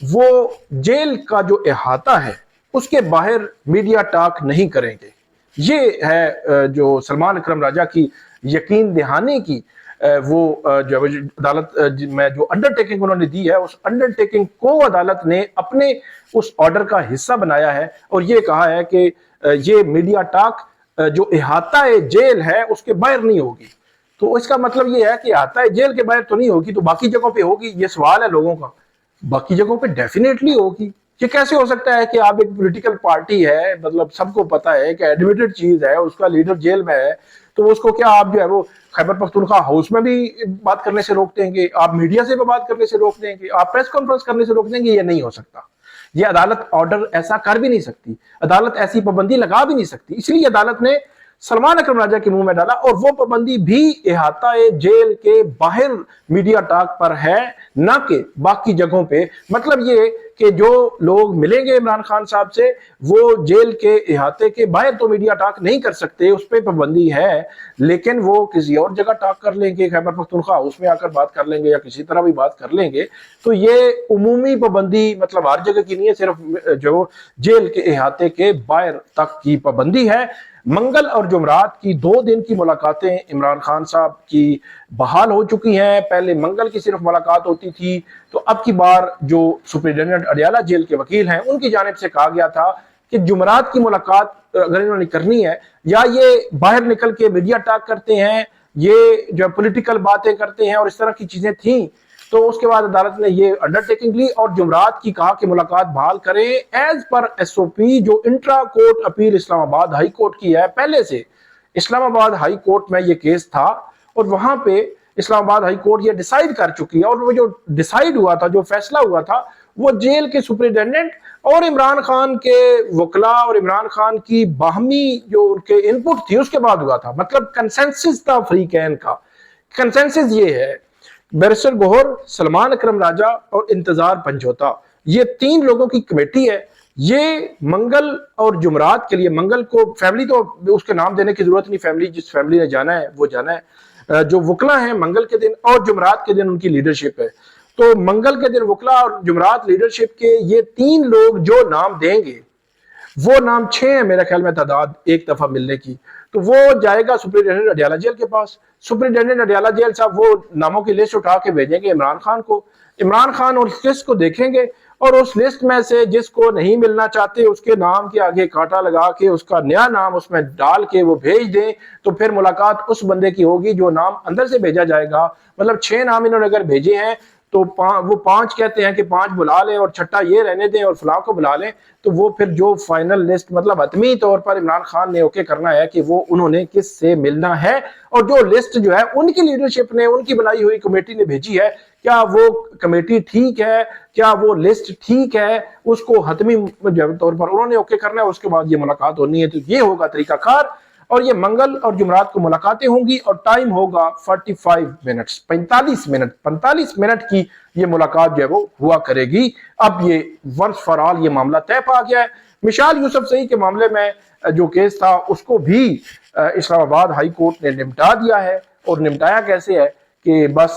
وہ جیل کا جو احاطہ ہے اس کے باہر میڈیا ٹاک نہیں کریں گے۔ یہ ہے جو سلمان اکرم راجہ کی یقین دہانی کی وہ جو عدالت میں جو انڈر ٹیکنگ انہوں نے دی ہے، اس انڈر ٹیکنگ کو عدالت نے اپنے اس آرڈر کا حصہ بنایا ہے اور یہ کہا ہے کہ یہ میڈیا ٹاک جو احاطہ جیل ہے اس کے باہر نہیں ہوگی۔ تو اس کا مطلب یہ ہے کہ احاطہ جیل کے باہر تو نہیں ہوگی، تو باقی جگہوں پہ ہوگی؟ یہ سوال ہے لوگوں کا۔ باقی جگہوں پہ ڈیفینیٹلی ہوگی۔ یہ کیسے ہو سکتا ہے کہ آپ ایک پولیٹیکل پارٹی ہے، مطلب سب کو پتا ہے کہ ایڈمیٹڈ چیز ہے، اس کا لیڈر جیل میں ہے، تو اس کو کیا آپ جو ہے وہ خیبر پختونخوا ہاؤس میں بھی بات کرنے سے روک دیں گے؟ آپ میڈیا سے بھی بات کرنے سے روک دیں گے؟ آپ پریس کانفرنس کرنے سے روک دیں گے؟ یہ نہیں ہو سکتا۔ یہ عدالت آرڈر ایسا کر بھی نہیں سکتی، عدالت ایسی پابندی لگا بھی نہیں سکتی۔ اس لیے عدالت نے سلمان اکرم راجہ کے منہ میں ڈالا، اور وہ پابندی بھی احاطہ جیل کے باہر میڈیا ٹاک پر ہے، نہ کہ باقی جگہوں پہ۔ مطلب یہ کہ جو لوگ ملیں گے عمران خان صاحب سے وہ جیل کے احاطے کے باہر تو میڈیا ٹاک نہیں کر سکتے، اس پہ پابندی ہے، لیکن وہ کسی اور جگہ ٹاک کر لیں گے، خیبر پختونخوا اس میں آ کر بات کر لیں گے یا کسی طرح بھی بات کر لیں گے۔ تو یہ عمومی پابندی مطلب ہر جگہ کی نہیں ہے، صرف جو جیل کے احاطے کے باہر تک کی پابندی ہے۔ منگل اور جمعرات کی 2 دن کی ملاقاتیں عمران خان صاحب کی بحال ہو چکی ہیں۔ پہلے منگل کی صرف ملاقات ہوتی تھی، تو اب کی بار جو سپرنٹینڈنٹ اڈیالہ جیل کے وکیل ہیں ان کی جانب سے کہا گیا تھا کہ جمعرات کی ملاقات اگر انہوں نے کرنی ہے، یا یہ باہر نکل کے میڈیا ٹاک کرتے ہیں، یہ جو پولیٹیکل باتیں کرتے ہیں اور اس طرح کی چیزیں تھیں، تو اس کے بعد عدالت نے یہ انڈر ٹیکنگ لی اور جمعرات کی کہا کہ ملاقات بحال کریں ایز پر ایس او پی جو انٹرا کورٹ اپیل اسلام آباد ہائی کورٹ کی ہے۔ پہلے سے اسلام آباد ہائی کورٹ میں یہ کیس تھا اور وہاں پہ اسلام آباد ہائی کورٹ یہ ڈیسائیڈ کر چکی ہے، اور وہ جو ڈیسائیڈ ہوا تھا، جو فیصلہ ہوا تھا، وہ جیل کے سپرنٹینڈنٹ اور عمران خان کے وکلاء اور عمران خان کی باہمی جو ان کے ان پٹ تھی اس کے بعد ہوا تھا۔ مطلب کنسنسس تھا فریقین کا۔ کنسنسس یہ ہے، بیرسٹر گوہر، سلمان اکرم راجہ اور انتظار پنجوتا، یہ 3 لوگوں کی کمیٹی ہے۔ یہ منگل اور جمعرات کے لیے، منگل کو فیملی تو اس کے نام دینے کی ضرورت نہیں، فیملی جس فیملی نے جانا ہے وہ جانا ہے، جو وکلا ہیں منگل کے دن اور جمعرات کے دن ان کی لیڈرشپ ہے۔ تو منگل کے دن وکلا اور جمعرات لیڈرشپ کے یہ 3 لوگ جو نام دیں گے، وہ نام 6 ہیں میرے خیال میں تعداد ایک دفعہ ملنے کی، تو وہ جائے گا سپرنٹینڈنٹ اڈیالہ جیل کے پاس۔ سپرنٹینڈنٹ اڈیالہ جیل صاحب وہ ناموں کی لسٹ اٹھا کے بھیجیں گے عمران خان کو، عمران خان اس لسٹ کو دیکھیں گے اور اس لسٹ میں سے جس کو نہیں ملنا چاہتے اس کے نام کے آگے کانٹا لگا کے اس کا نیا نام اس میں ڈال کے وہ بھیج دیں، تو پھر ملاقات اس بندے کی ہوگی جو نام اندر سے بھیجا جائے گا۔ مطلب 6 نام انہوں نے اگر بھیجے ہیں تو وہ 5 کہتے ہیں کہ 5 بلا لیں اور چھٹا یہ رہنے دیں اور فلاں کو بلا لیں، تو وہ پھر جو فائنل لسٹ مطلب حتمی طور پر عمران خان نے اوکے کرنا ہے کہ وہ انہوں نے کس سے ملنا ہے، اور جو لسٹ جو ہے ان کی لیڈرشپ نے، ان کی بنائی ہوئی کمیٹی نے بھیجی ہے، کیا وہ کمیٹی ٹھیک ہے، کیا وہ لسٹ ٹھیک ہے، اس کو حتمی طور پر انہوں نے اوکے کرنا ہے، اس کے بعد یہ ملاقات ہونی ہے۔ تو یہ ہوگا طریقہ کار، اور یہ منگل اور جمعرات کو ملاقاتیں ہوں گی، اور ٹائم ہوگا 45 منٹ کی یہ ملاقات جو ہے وہ ہوا کرے گی۔ اب یہ ونس فار آل یہ معاملہ طے پا گیا ہے۔ مشال یوسفزئی کے معاملے میں جو کیس تھا اس کو بھی اسلام آباد ہائی کورٹ نے نمٹا دیا ہے، اور نمٹایا کیسے ہے کہ بس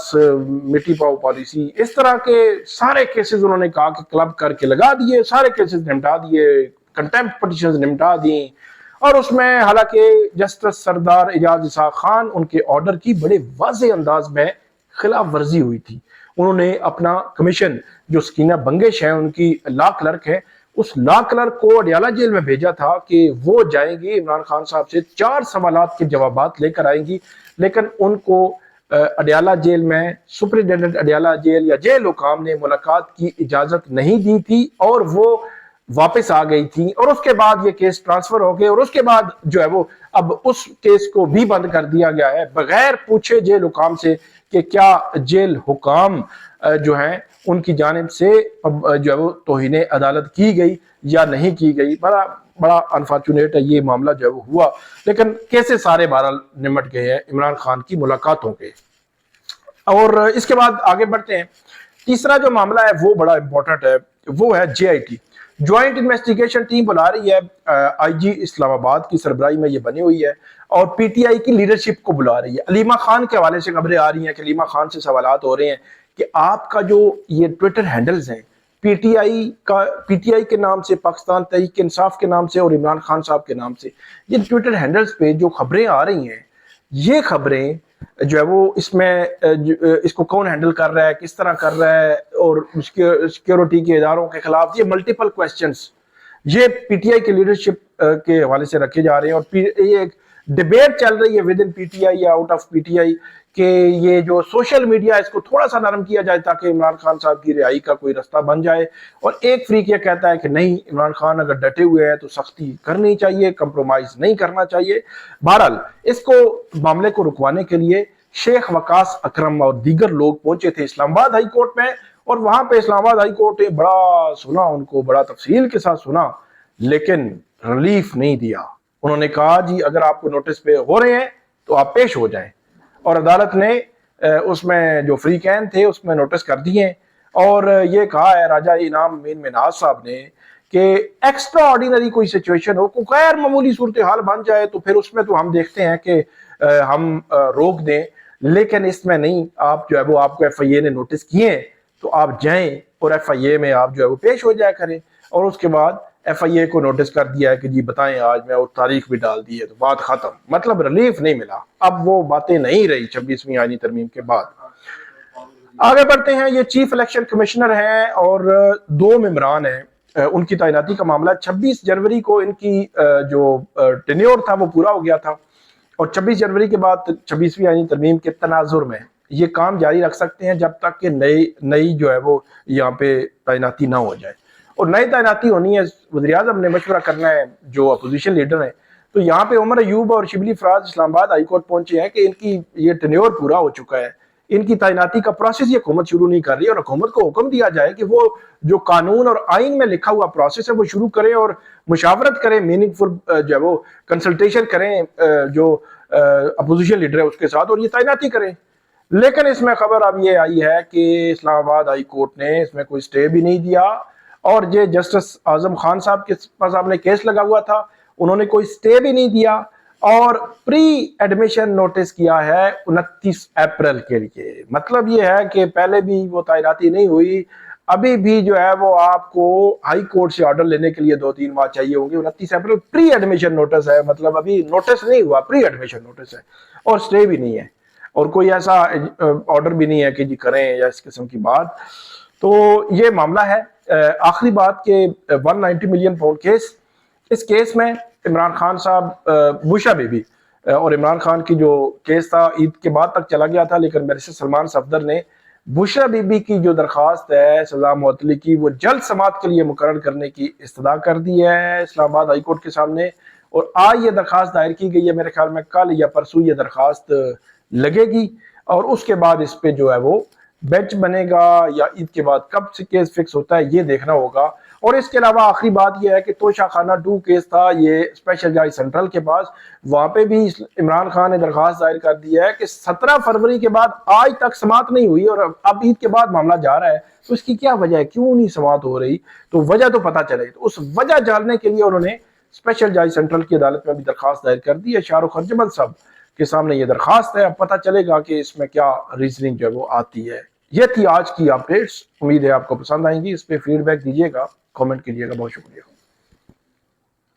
مٹی پاؤ پالیسی، اس طرح کے سارے کیسز انہوں نے کہا کہ کلب کر کے لگا دیے، سارے کیسز نمٹا دیے، کنٹیمپٹ پٹیشنز نمٹا دیں، اور اس میں حالانکہ جسٹس سردار اعجاز اسحاق خان ان کے آرڈر کی بڑے واضح انداز میں خلاف ورزی ہوئی تھی۔ انہوں نے اپنا کمیشن جو سکینہ بنگش ہے ان کی لا کلرک ہے، اس لا کلرک کو اڈیالہ جیل میں بھیجا تھا کہ وہ جائیں گی عمران خان صاحب سے 4 سوالات کے جوابات لے کر آئیں گی، لیکن ان کو اڈیالہ جیل میں سپرنٹینڈنٹ اڈیالہ جیل یا جیل حکام نے ملاقات کی اجازت نہیں دی تھی، اور وہ واپس آ گئی تھی، اور اس کے بعد یہ کیس ٹرانسفر ہو گئے، اور اس کے بعد جو ہے وہ اب اس کیس کو بھی بند کر دیا گیا ہے بغیر پوچھے جیل حکام سے کہ کیا جیل حکام جو ہیں ان کی جانب سے جو ہے وہ توہین عدالت کی گئی یا نہیں کی گئی۔ بڑا انفارچونیٹ ہے یہ معاملہ جو ہے وہ ہوا، لیکن کیسے سارے بہرحال نمٹ گئے ہیں عمران خان کی ملاقاتوں کے۔ اور اس کے بعد آگے بڑھتے ہیں، تیسرا جو معاملہ ہے وہ بڑا امپورٹنٹ ہے، وہ ہے J I T, joint investigation team بلا رہی ہے، آئی جی اسلام آباد کی سربراہی میں یہ بنی ہوئی ہے، اور پی ٹی آئی کی لیڈرشپ کو بلا رہی ہے۔ علیمہ خان کے حوالے سے خبریں آ رہی ہیں کہ علیمہ خان سے سوالات ہو رہے ہیں کہ آپ کا جو یہ ٹویٹر ہینڈلز ہیں پی ٹی آئی کے نام سے، پاکستان تحریک انصاف کے نام سے اور عمران خان صاحب کے نام سے یہ ٹویٹر ہینڈلز پہ جو خبریں آ رہی ہیں، یہ خبریں جو ہے وہ اس کو کون ہینڈل کر رہا ہے، کس طرح کر رہا ہے، اور سیکیورٹی کے اداروں کے خلاف یہ ملٹیپل کویسچنز یہ پی ٹی آئی کے لیڈرشپ کے حوالے سے رکھے جا رہے ہیں، اور یہ ایک ڈیبیٹ چل رہی ہے with in P T I یا out of P T I کہ یہ جو سوشل میڈیا اس کو تھوڑا سا نرم کیا جائے تاکہ عمران خان صاحب کی رہائی کا کوئی رستہ بن جائے، اور ایک فریق یہ کہتا ہے کہ نہیں، عمران خان اگر ڈٹے ہوئے ہیں تو سختی کرنی چاہیے، کمپرومائز نہیں کرنا چاہیے۔ بہرحال اس معاملے کو رکوانے کے لیے شیخ وقاص اکرم اور دیگر لوگ پہنچے تھے اسلام آباد ہائی کورٹ میں، اور وہاں پہ اسلام آباد ہائی کورٹ نے بڑا سنا، ان کو بڑا تفصیل کے ساتھ سنا، لیکن ریلیف نہیں دیا۔ انہوں نے کہا جی اگر آپ کو نوٹس پہ ہو رہے ہیں تو آپ پیش ہو جائیں، اور عدالت نے اس میں جو فریقین تھے اس میں نوٹس کر دیے، اور یہ کہا ہے راجہ انعام مین مناز صاحب نے کہ ایکسٹرا آرڈینری کوئی سچویشن ہو، کوئی غیر معمولی صورتحال بن جائے تو پھر اس میں تو ہم دیکھتے ہیں کہ ہم روک دیں، لیکن اس میں نہیں۔ آپ جو ہے وہ آپ کو ایف آئی اے نے نوٹس کیے ہیں تو آپ جائیں اور ایف آئی اے میں آپ جو ہے وہ پیش ہو جایا کریں، اور اس کے بعد ایف آئی اے کو نوٹس کر دیا ہے کہ جی بتائیں آج میں، اور تاریخ بھی ڈال دی ہے، تو بات ختم۔ مطلب ریلیف نہیں ملا، اب وہ باتیں نہیں رہی 26ویں آئینی ترمیم کے بعد۔ آگے بڑھتے ہیں، یہ چیف الیکشن کمشنر ہیں اور 2 ممبران ہیں، ان کی تعیناتی کا معاملہ 26 جنوری کو ان کی جو ٹینیور تھا وہ پورا ہو گیا تھا، اور 26 جنوری کے بعد 26ویں آئینی ترمیم کے تناظر میں یہ کام جاری رکھ سکتے ہیں جب تک کہ نئی جو ہے وہ یہاں پہ تعیناتی نہ ہو جائے، اور نئی تعیناتی ہونی ہے۔ وزیر اعظم نے مشورہ کرنا ہے جو اپوزیشن لیڈر ہیں، تو یہاں پہ عمر ایوب اور شبلی فراز اسلام آباد ہائی کورٹ پہنچے ہیں کہ ان کی یہ ٹینیور پورا ہو چکا ہے، ان کی تعیناتی کا پروسیس یہ حکومت شروع نہیں کر رہی، اور حکومت کو حکم دیا جائے کہ وہ جو قانون اور آئین میں لکھا ہوا پروسیس ہے وہ شروع کریں، اور مشاورت کریں، میننگ فل جو ہے وہ کنسلٹیشن کریں جو اپوزیشن لیڈر ہے اس کے ساتھ، اور یہ تعیناتی کریں۔ لیکن اس میں خبر اب یہ آئی ہے کہ اسلام آباد ہائی کورٹ نے اس میں کوئی سٹے بھی نہیں دیا، اور یہ جسٹس اعظم خان صاحب کے پاس آپ نے کیس لگا ہوا تھا، انہوں نے کوئی سٹے بھی نہیں دیا، اور پری ایڈمیشن نوٹس کیا ہے 29 اپریل کے لیے۔ مطلب یہ ہے کہ پہلے بھی وہ تعیناتی نہیں ہوئی، ابھی بھی جو ہے وہ آپ کو ہائی کورٹ سے آرڈر لینے کے لیے 2-3 ماہ چاہیے ہوں گے۔ 29 اپریل پری ایڈمیشن نوٹس ہے، مطلب ابھی نوٹس نہیں ہوا، پری ایڈمیشن نوٹس ہے، اور سٹے بھی نہیں ہے، اور کوئی ایسا آرڈر بھی نہیں ہے کہ جی کریں یا اس قسم کی بات۔ تو یہ معاملہ ہے۔ آخری بات کہ 190 ملین پاؤنڈ کیس، اس کیس میں عمران خان صاحب، بوشا بی بی اور عمران خان کی جو کیس تھا عید کے بعد تک چلا گیا تھا، لیکن بیرسٹر سلمان صفدر نے بوشا بی بی کی جو درخواست ہے سزا معطلی کی وہ جلد سماعت کے لیے مقرر کرنے کی استدعا کر دی ہے اسلام آباد ہائی کورٹ کے سامنے، اور آج یہ درخواست دائر کی گئی ہے، میرے خیال میں کل یا پرسوں یہ درخواست لگے گی، اور اس کے بعد اس پہ جو ہے وہ بینچ بنے گا یا عید کے بعد کب سے کیس فکس ہوتا ہے یہ دیکھنا ہوگا۔ اور اس کے علاوہ آخری بات یہ ہے کہ توشہ خانہ 2 کیس تھا، یہ اسپیشل جج سینٹرل کے پاس، وہاں پہ بھی عمران خان نے درخواست دائر کر دی ہے کہ 17 فروری کے بعد آج تک سماعت نہیں ہوئی، اور اب عید کے بعد معاملہ جا رہا ہے، تو اس کی کیا وجہ ہے، کیوں نہیں سماعت ہو رہی؟ تو وجہ تو پتہ چلے، تو اس وجہ جاننے کے لیے انہوں نے اسپیشل جج سینٹرل کی عدالت میں بھی درخواست دائر کر دی ہے۔ شاہ رخ ارجمند صاحب کے سامنے یہ درخواست ہے، اب پتہ چلے گا کہ اس میں کیا ریزننگ جو ہے وہ آتی ہے۔ یہ تھی آج کی اپڈیٹس، امید ہے آپ کو پسند آئیں گی، اس پہ فیڈ بیک دیجیے گا، کامنٹ کیجیے گا، بہت شکریہ۔